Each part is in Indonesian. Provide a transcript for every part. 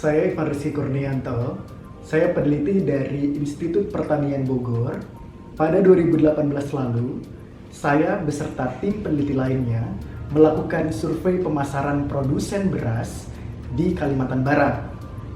Saya Ivan Rizky Kurnianto. Saya peneliti dari Institut Pertanian Bogor. Pada 2018 lalu, saya beserta tim peneliti lainnya melakukan survei pemasaran produsen beras di Kalimantan Barat.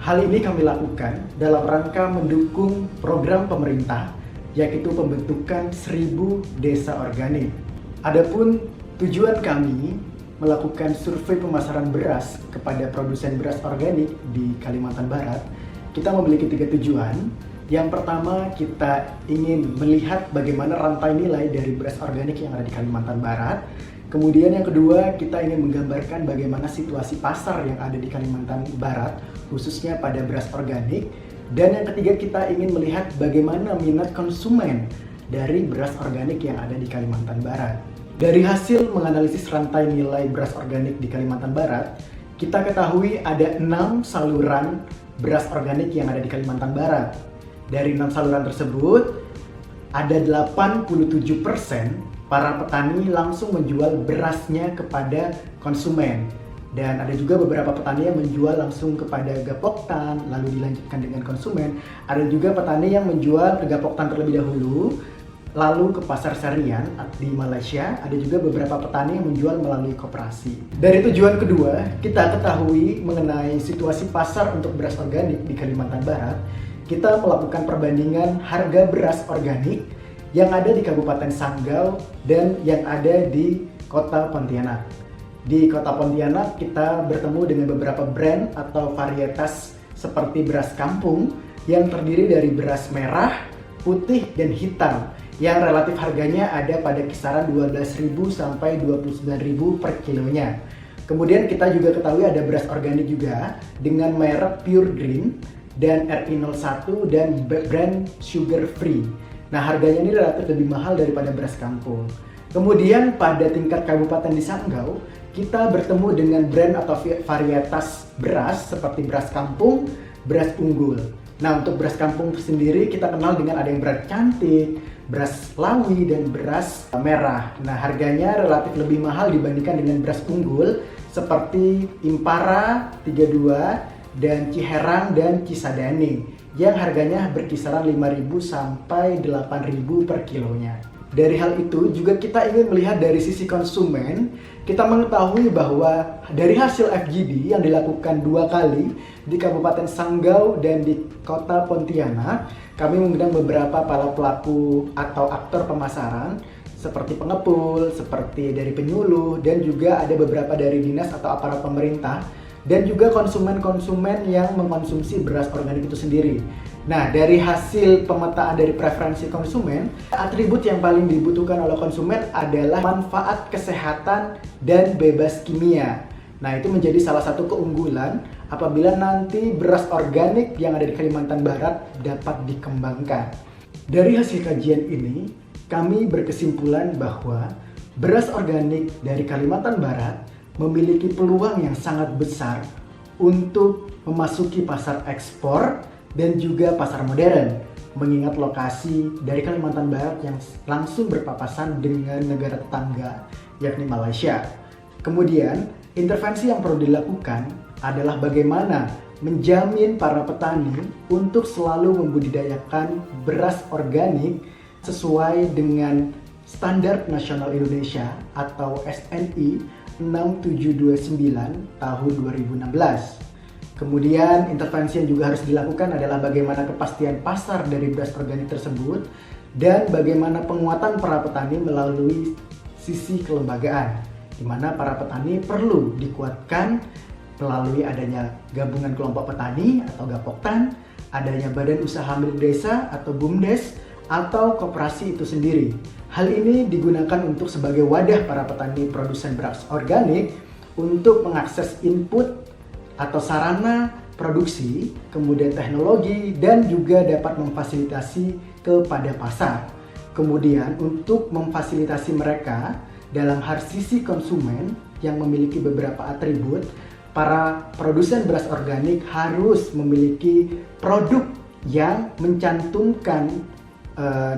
Hal ini kami lakukan dalam rangka mendukung program pemerintah, yaitu pembentukan 1000 desa organik. Adapun tujuan kami melakukan survei pemasaran beras kepada produsen beras organik di Kalimantan Barat, kita memiliki 3 tujuan. Yang pertama, kita ingin melihat bagaimana rantai nilai dari beras organik yang ada di Kalimantan Barat. Kemudian yang kedua, kita ingin menggambarkan bagaimana situasi pasar yang ada di Kalimantan Barat, khususnya pada beras organik. Dan yang ketiga, kita ingin melihat bagaimana minat konsumen dari beras organik yang ada di Kalimantan Barat. Dari hasil menganalisis rantai nilai beras organik di Kalimantan Barat, kita ketahui ada 6 saluran beras organik yang ada di Kalimantan Barat. Dari 6 saluran tersebut, ada 87% para petani langsung menjual berasnya kepada konsumen. Dan ada juga beberapa petani yang menjual langsung kepada Gapoktan, lalu dilanjutkan dengan konsumen. Ada juga petani yang menjual ke Gapoktan terlebih dahulu, lalu ke pasar Serian di Malaysia. Ada juga beberapa petani yang menjual melalui koperasi. Dari tujuan kedua, kita ketahui mengenai situasi pasar untuk beras organik di Kalimantan Barat. Kita melakukan perbandingan harga beras organik yang ada di Kabupaten Sanggau dan yang ada di Kota Pontianak. Di Kota Pontianak kita bertemu dengan beberapa brand atau varietas seperti beras kampung yang terdiri dari beras merah, putih, dan hitam, yang relatif harganya ada pada kisaran 12.000 sampai 29.000 per kilonya. Kemudian kita juga ketahui ada beras organik juga dengan merek Pure Green dan RI01 dan brand Sugar Free. Nah, harganya ini relatif lebih mahal daripada beras kampung. Kemudian pada tingkat kabupaten di Sanggau, kita bertemu dengan brand atau varietas beras seperti beras kampung, beras unggul. Nah, untuk beras kampung sendiri kita kenal dengan ada yang beras cantik, beras lawi, dan beras merah. Nah, harganya relatif lebih mahal dibandingkan dengan beras unggul seperti Impara 32 dan Ciherang dan Cisadane yang harganya berkisaran 5.000 sampai 8.000 per kilonya. Dari hal itu juga kita ingin melihat dari sisi konsumen. Kita mengetahui bahwa dari hasil FGD yang dilakukan 2 kali di Kabupaten Sanggau dan di Kota Pontianak, kami mengundang beberapa para pelaku atau aktor pemasaran seperti pengepul, seperti dari penyuluh, dan juga ada beberapa dari dinas atau aparat pemerintah, dan juga konsumen-konsumen yang mengkonsumsi beras organik itu sendiri. Nah, dari hasil pemetaan dari preferensi konsumen, atribut yang paling dibutuhkan oleh konsumen adalah manfaat kesehatan dan bebas kimia. Nah, itu menjadi salah satu keunggulan apabila nanti beras organik yang ada di Kalimantan Barat dapat dikembangkan. Dari hasil kajian ini, kami berkesimpulan bahwa beras organik dari Kalimantan Barat memiliki peluang yang sangat besar untuk memasuki pasar ekspor dan juga pasar modern, mengingat lokasi dari Kalimantan Barat yang langsung berpapasan dengan negara tetangga, yakni Malaysia. Kemudian, intervensi yang perlu dilakukan adalah bagaimana menjamin para petani untuk selalu membudidayakan beras organik sesuai dengan Standar Nasional Indonesia atau SNI 6729 tahun 2016. Kemudian intervensi yang juga harus dilakukan adalah bagaimana kepastian pasar dari beras organik tersebut dan bagaimana penguatan para petani melalui sisi kelembagaan, di mana para petani perlu dikuatkan melalui adanya gabungan kelompok petani atau Gapoktan, adanya badan usaha milik desa atau BUMDes, atau koperasi itu sendiri. Hal ini digunakan untuk sebagai wadah para petani produsen beras organik untuk mengakses input atau sarana produksi, kemudian teknologi, dan juga dapat memfasilitasi kepada pasar. Kemudian untuk memfasilitasi mereka dalam hal sisi konsumen yang memiliki beberapa atribut, para produsen beras organik harus memiliki produk yang mencantumkan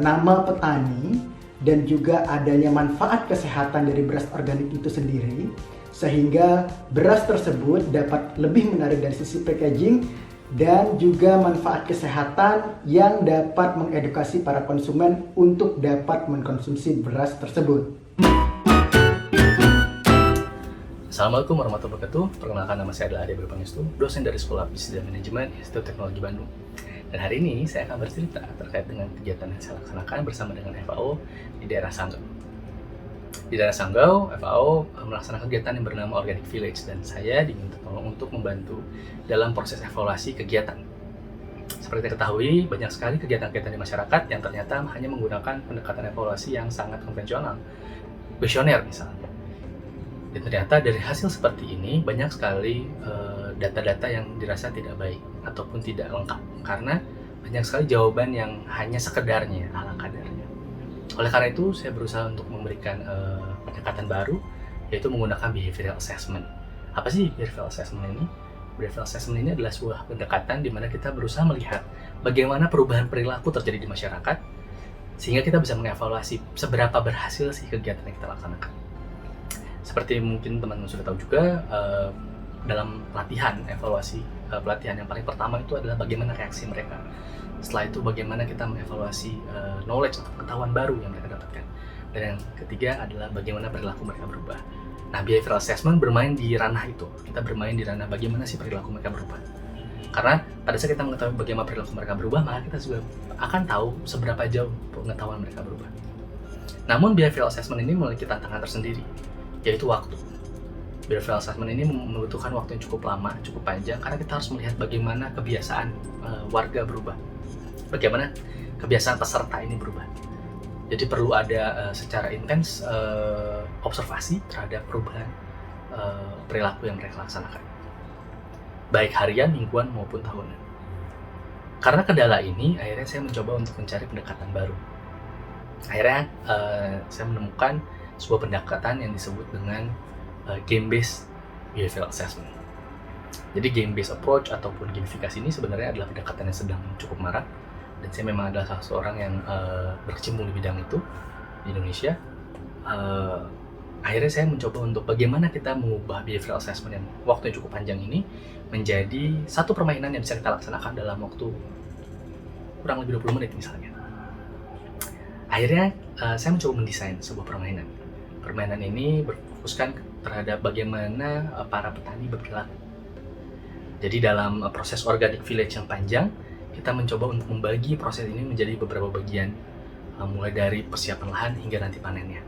nama petani dan juga adanya manfaat kesehatan dari beras organik itu sendiri, sehingga beras tersebut dapat lebih menarik dari sisi packaging dan juga manfaat kesehatan yang dapat mengedukasi para konsumen untuk dapat mengkonsumsi beras tersebut. Assalamualaikum warahmatullahi wabarakatuh. Perkenalkan, nama saya adalah Ade Berpangestu, dosen dari Sekolah Bisnis dan Manajemen Institut Teknologi Bandung. Dan hari ini saya akan bercerita terkait dengan kegiatan yang saya laksanakan bersama dengan FAO di daerah Sanggau. Di daerah Sanggau, FAO melaksanakan kegiatan yang bernama Organic Village dan saya diminta tolong untuk membantu dalam proses evaluasi kegiatan. Seperti diketahui, banyak sekali kegiatan-kegiatan di masyarakat yang ternyata hanya menggunakan pendekatan evaluasi yang sangat konvensional, kuesioner misalnya. Dan ternyata dari hasil seperti ini banyak sekali data-data yang dirasa tidak baik ataupun tidak lengkap karena banyak sekali jawaban yang hanya sekedarnya ala kadarnya. Oleh karena itu, saya berusaha untuk memberikan pendekatan baru, yaitu menggunakan behavioral assessment. Apa sih behavioral assessment ini? Behavioral assessment ini adalah sebuah pendekatan di mana kita berusaha melihat bagaimana perubahan perilaku terjadi di masyarakat, sehingga kita bisa mengevaluasi seberapa berhasil sih kegiatan yang kita laksanakan. Seperti mungkin teman-teman sudah tahu juga, dalam pelatihan evaluasi, pelatihan yang paling pertama itu adalah bagaimana reaksi mereka. Setelah itu bagaimana kita mengevaluasi knowledge atau pengetahuan baru yang mereka dapatkan. Dan yang ketiga adalah bagaimana perilaku mereka berubah. Nah, behavioral assessment bermain di ranah itu. Kita bermain di ranah bagaimana sih perilaku mereka berubah. Karena pada saat kita mengetahui bagaimana perilaku mereka berubah, maka kita juga akan tahu seberapa jauh pengetahuan mereka berubah. Namun behavioral assessment ini memiliki tantangan tersendiri, yaitu waktu. Behavioral assessment ini membutuhkan waktu yang cukup lama, cukup panjang, karena kita harus melihat bagaimana kebiasaan warga berubah. Bagaimana kebiasaan peserta ini berubah. Jadi perlu ada secara intens observasi terhadap perubahan perilaku yang mereka laksanakan, baik harian, mingguan, maupun tahunan. Karena kendala ini, akhirnya saya mencoba untuk mencari pendekatan baru. Akhirnya saya menemukan sebuah pendekatan yang disebut dengan game-based behavioral assessment. Jadi game-based approach ataupun gamifikasi ini sebenarnya adalah pendekatan yang sedang cukup marak, dan saya memang adalah salah seorang yang berkecimpung di bidang itu di Indonesia. Akhirnya saya mencoba untuk bagaimana kita mengubah behavioral assessment yang waktu yang cukup panjang ini menjadi satu permainan yang bisa kita laksanakan dalam waktu kurang lebih 20 menit misalnya. Akhirnya saya mencoba mendesain sebuah permainan. Permainan ini berfokuskan terhadap bagaimana para petani berperilaku. Jadi dalam proses organic village yang panjang, kita mencoba untuk membagi proses ini menjadi beberapa bagian, mulai dari persiapan lahan hingga nanti panennya.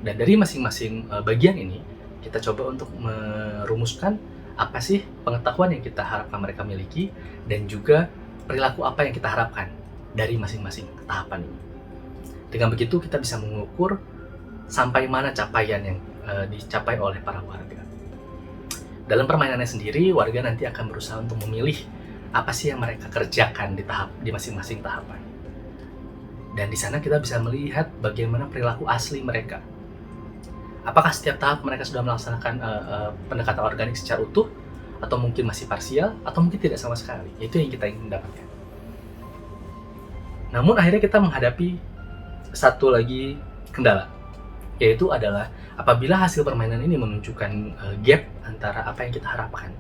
Dan dari masing-masing bagian ini, kita coba untuk merumuskan apa sih pengetahuan yang kita harapkan mereka miliki, dan juga perilaku apa yang kita harapkan dari masing-masing tahapan ini. Dengan begitu, kita bisa mengukur sampai mana capaian yang dicapai oleh para warga. Dalam permainannya sendiri, warga nanti akan berusaha untuk memilih apa sih yang mereka kerjakan di masing-masing tahapan. Dan di sana kita bisa melihat bagaimana perilaku asli mereka. Apakah setiap tahap mereka sudah melaksanakan pendekatan organik secara utuh, atau mungkin masih parsial, atau mungkin tidak sama sekali. Itu yang kita ingin mendapatkan. Namun akhirnya kita menghadapi satu lagi kendala, yaitu adalah apabila hasil permainan ini menunjukkan gap antara apa yang kita harapkan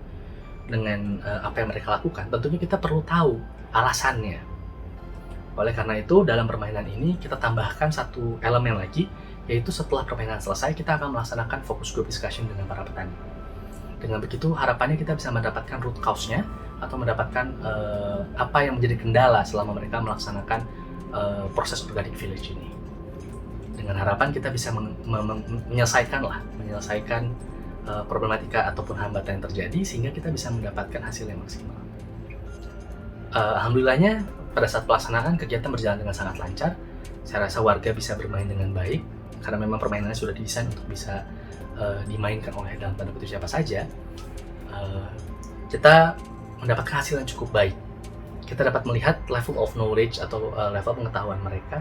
dengan apa yang mereka lakukan, tentunya kita perlu tahu alasannya. Oleh karena itu, dalam permainan ini kita tambahkan satu elemen lagi, yaitu setelah permainan selesai, kita akan melaksanakan focus group discussion dengan para petani. Dengan begitu, harapannya kita bisa mendapatkan root cause-nya, atau mendapatkan apa yang menjadi kendala selama mereka melaksanakan proses organic village ini. Dengan harapan kita bisa menyelesaikan problematika ataupun hambatan yang terjadi, sehingga kita bisa mendapatkan hasil yang maksimal. Alhamdulillahnya, pada saat pelaksanaan kegiatan berjalan dengan sangat lancar. Saya rasa warga bisa bermain dengan baik, karena memang permainannya sudah didesain untuk bisa dimainkan oleh dalam tanda kutip siapa saja. Kita mendapatkan hasil yang cukup baik. Kita dapat melihat level of knowledge atau level pengetahuan mereka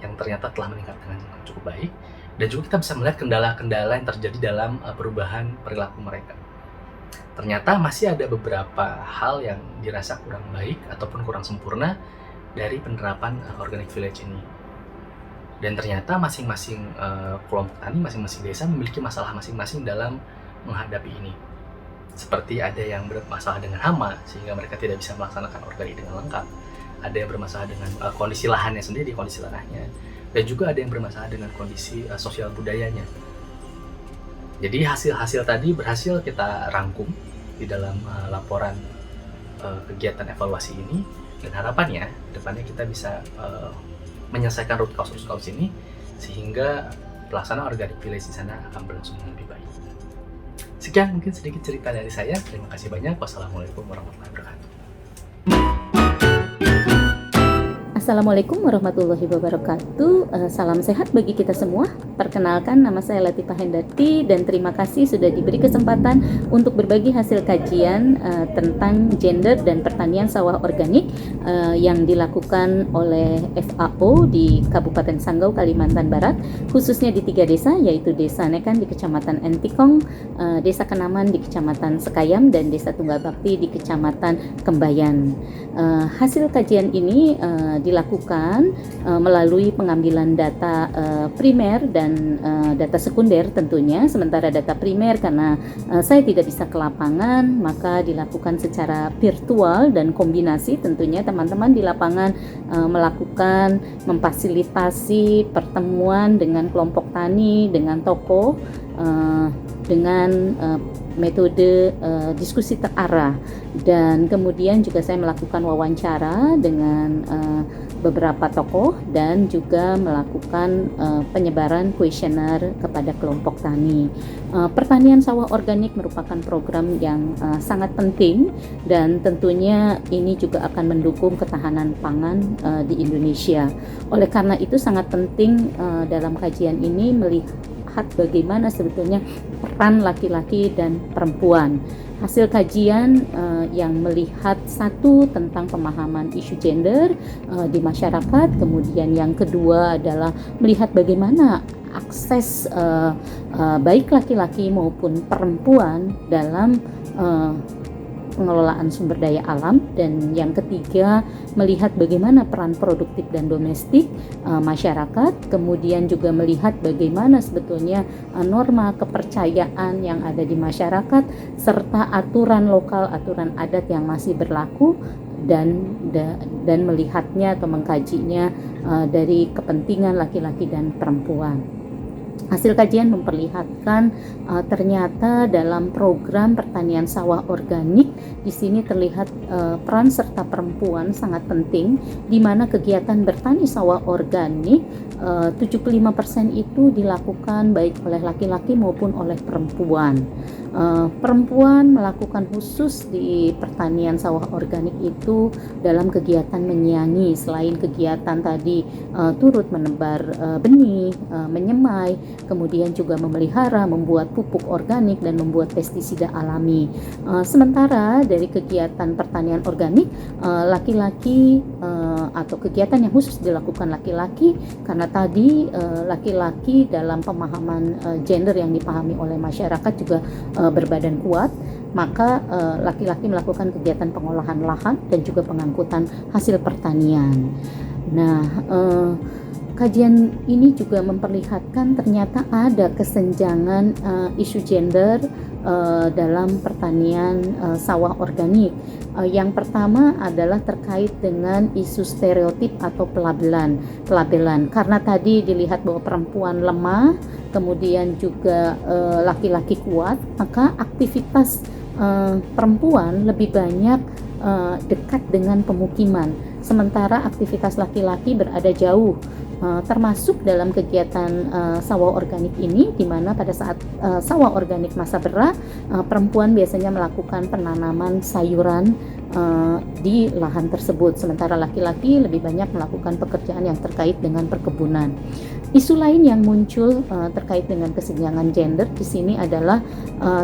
yang ternyata telah meningkat dengan cukup baik. Dan juga kita bisa melihat kendala-kendala yang terjadi dalam perubahan perilaku mereka. Ternyata masih ada beberapa hal yang dirasa kurang baik ataupun kurang sempurna dari penerapan Organic Village ini. Dan ternyata masing-masing kelompok tani, masing-masing desa memiliki masalah masing-masing dalam menghadapi ini. Seperti ada yang bermasalah dengan hama, sehingga mereka tidak bisa melaksanakan organik dengan lengkap. Ada yang bermasalah dengan kondisi lahannya sendiri, kondisi tanahnya. Dan juga ada yang bermasalah dengan kondisi sosial budayanya. Jadi hasil-hasil tadi berhasil kita rangkum di dalam laporan kegiatan evaluasi ini. Dan harapannya, depannya kita bisa menyelesaikan root cause ini sehingga pelaksanaan organic village di sana akan berlangsung dengan lebih baik. Sekian mungkin sedikit cerita dari saya. Terima kasih banyak. Wassalamualaikum warahmatullahi wabarakatuh. Assalamualaikum warahmatullahi wabarakatuh. Salam sehat bagi kita semua. Perkenalkan, nama saya Latifah Hendati dan terima kasih sudah diberi kesempatan untuk berbagi hasil kajian tentang gender dan pertanian sawah organik yang dilakukan oleh FAO di Kabupaten Sanggau, Kalimantan Barat, khususnya di 3 desa, yaitu Desa Nekan di Kecamatan Entikong, Desa Kenaman di Kecamatan Sekayam, dan Desa Tunggal Bakti di Kecamatan Kembayan. Hasil kajian ini dilakukan melalui pengambilan data primer dan data sekunder tentunya. Sementara data primer karena saya tidak bisa ke lapangan, maka dilakukan secara virtual dan kombinasi tentunya teman-teman di lapangan melakukan memfasilitasi pertemuan dengan kelompok tani, dengan toko, dengan metode diskusi terarah, dan kemudian juga saya melakukan wawancara dengan beberapa tokoh dan juga melakukan penyebaran kuesioner kepada kelompok tani. Pertanian sawah organik merupakan program yang sangat penting dan tentunya ini juga akan mendukung ketahanan pangan di Indonesia. Oleh karena itu sangat penting dalam kajian ini melihat bagaimana sebetulnya peran laki-laki dan perempuan. Hasil kajian yang melihat satu tentang pemahaman isu gender di masyarakat, kemudian yang kedua adalah melihat bagaimana akses baik laki-laki maupun perempuan dalam pengelolaan sumber daya alam, dan yang ketiga melihat bagaimana peran produktif dan domestik masyarakat, kemudian juga melihat bagaimana sebetulnya norma kepercayaan yang ada di masyarakat serta aturan lokal, aturan adat yang masih berlaku, dan melihatnya atau mengkajinya dari kepentingan laki-laki dan perempuan. Hasil kajian memperlihatkan ternyata dalam program pertanian sawah organik di sini terlihat peran serta perempuan sangat penting, di mana kegiatan bertani sawah organik 75% itu dilakukan baik oleh laki-laki maupun oleh perempuan. Perempuan melakukan khusus di pertanian sawah organik itu dalam kegiatan menyiangi, selain kegiatan tadi turut menebar benih, menyemai, kemudian juga memelihara, membuat pupuk organik dan membuat pestisida alami. Sementara dari kegiatan pertanian organik laki-laki atau kegiatan yang khusus dilakukan laki-laki, karena tadi laki-laki dalam pemahaman gender yang dipahami oleh masyarakat juga berbadan kuat, maka laki-laki melakukan kegiatan pengolahan lahan dan juga pengangkutan hasil pertanian. Nah, kajian ini juga memperlihatkan ternyata ada kesenjangan isu gender dalam pertanian sawah organik. Yang pertama adalah terkait dengan isu stereotip atau pelabelan. Karena tadi dilihat bahwa perempuan lemah, kemudian juga laki-laki kuat, maka aktivitas perempuan lebih banyak dekat dengan pemukiman, sementara aktivitas laki-laki berada jauh. Termasuk dalam kegiatan sawah organik ini, di mana pada saat sawah organik masa berah, perempuan biasanya melakukan penanaman sayuran di lahan tersebut, sementara laki-laki lebih banyak melakukan pekerjaan yang terkait dengan perkebunan. Isu lain yang muncul terkait dengan kesenjangan gender di sini adalah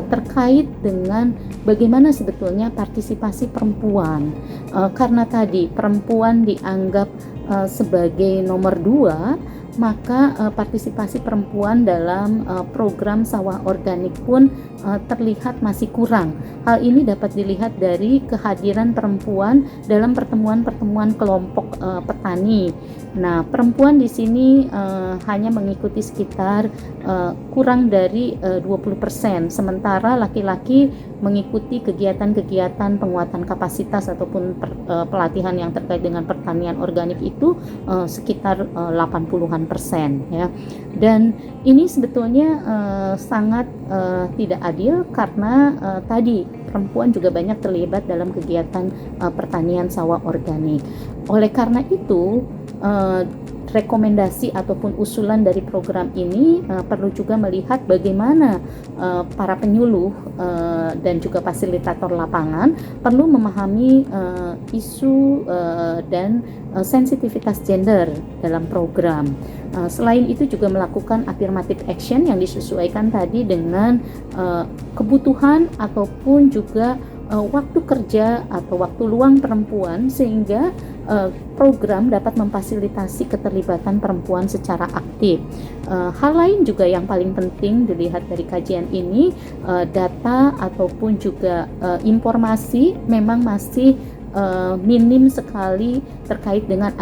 terkait dengan bagaimana sebetulnya partisipasi perempuan, karena tadi perempuan dianggap sebagai nomor 2, maka partisipasi perempuan dalam program sawah organik pun terlihat masih kurang. Hal ini dapat dilihat dari kehadiran perempuan dalam pertemuan-pertemuan kelompok petani, Nah, perempuan di sini hanya mengikuti sekitar kurang dari 20%, sementara laki-laki mengikuti kegiatan-kegiatan penguatan kapasitas ataupun pelatihan yang terkait dengan pertanian organik itu sekitar 80-an persen ya. Dan ini sebetulnya sangat tidak adil karena tadi perempuan juga banyak terlibat dalam kegiatan pertanian sawah organik. Oleh karena itu, rekomendasi ataupun usulan dari program ini perlu juga melihat bagaimana para penyuluh dan juga fasilitator lapangan perlu memahami isu dan sensitivitas gender dalam program. Selain itu juga melakukan affirmative action yang disesuaikan tadi dengan kebutuhan ataupun juga waktu kerja atau waktu luang perempuan, sehingga program dapat memfasilitasi keterlibatan perempuan secara aktif. Hal lain juga yang paling penting dilihat dari kajian ini, data ataupun juga informasi memang masih minim sekali terkait dengan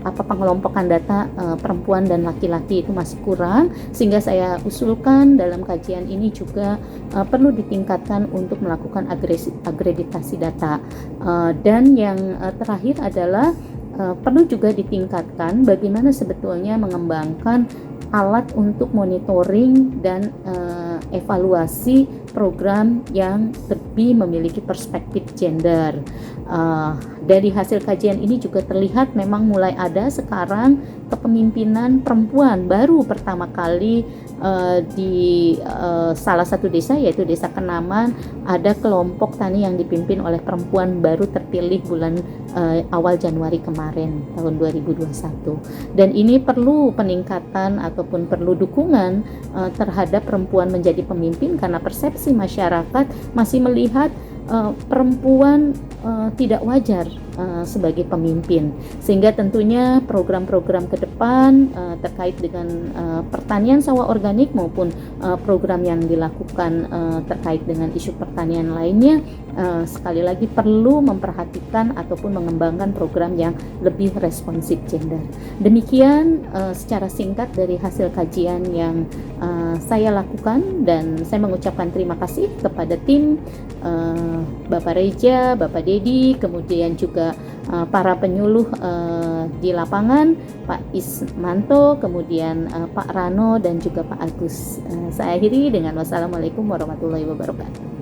pengelompokan data perempuan dan laki-laki itu masih kurang, sehingga saya usulkan dalam kajian ini juga perlu ditingkatkan untuk melakukan agreditasi data. Dan yang terakhir adalah perlu juga ditingkatkan bagaimana sebetulnya mengembangkan alat untuk monitoring dan evaluasi program yang lebih memiliki perspektif gender. Dari hasil kajian ini juga terlihat memang mulai ada sekarang kepemimpinan perempuan baru pertama kali di salah satu desa, yaitu Desa Kenaman. Ada kelompok tani yang dipimpin oleh perempuan baru terpilih bulan awal Januari kemarin tahun 2021, dan ini perlu peningkatan ataupun perlu dukungan terhadap perempuan menjadi pemimpin, karena persepsi masyarakat masih melihat perempuan tidak wajar sebagai pemimpin, sehingga tentunya program-program ke depan terkait dengan pertanian sawah organik maupun program yang dilakukan terkait dengan isu pertanian lainnya sekali lagi perlu memperhatikan ataupun mengembangkan program yang lebih responsif gender. Demikian secara singkat dari hasil kajian yang saya lakukan, dan saya mengucapkan terima kasih kepada tim Bapak Reja, Bapak Dedi, kemudian juga para penyuluh di lapangan, Pak Ismanto, kemudian Pak Rano dan juga Pak Agus. Saya akhiri dengan wassalamualaikum warahmatullahi wabarakatuh.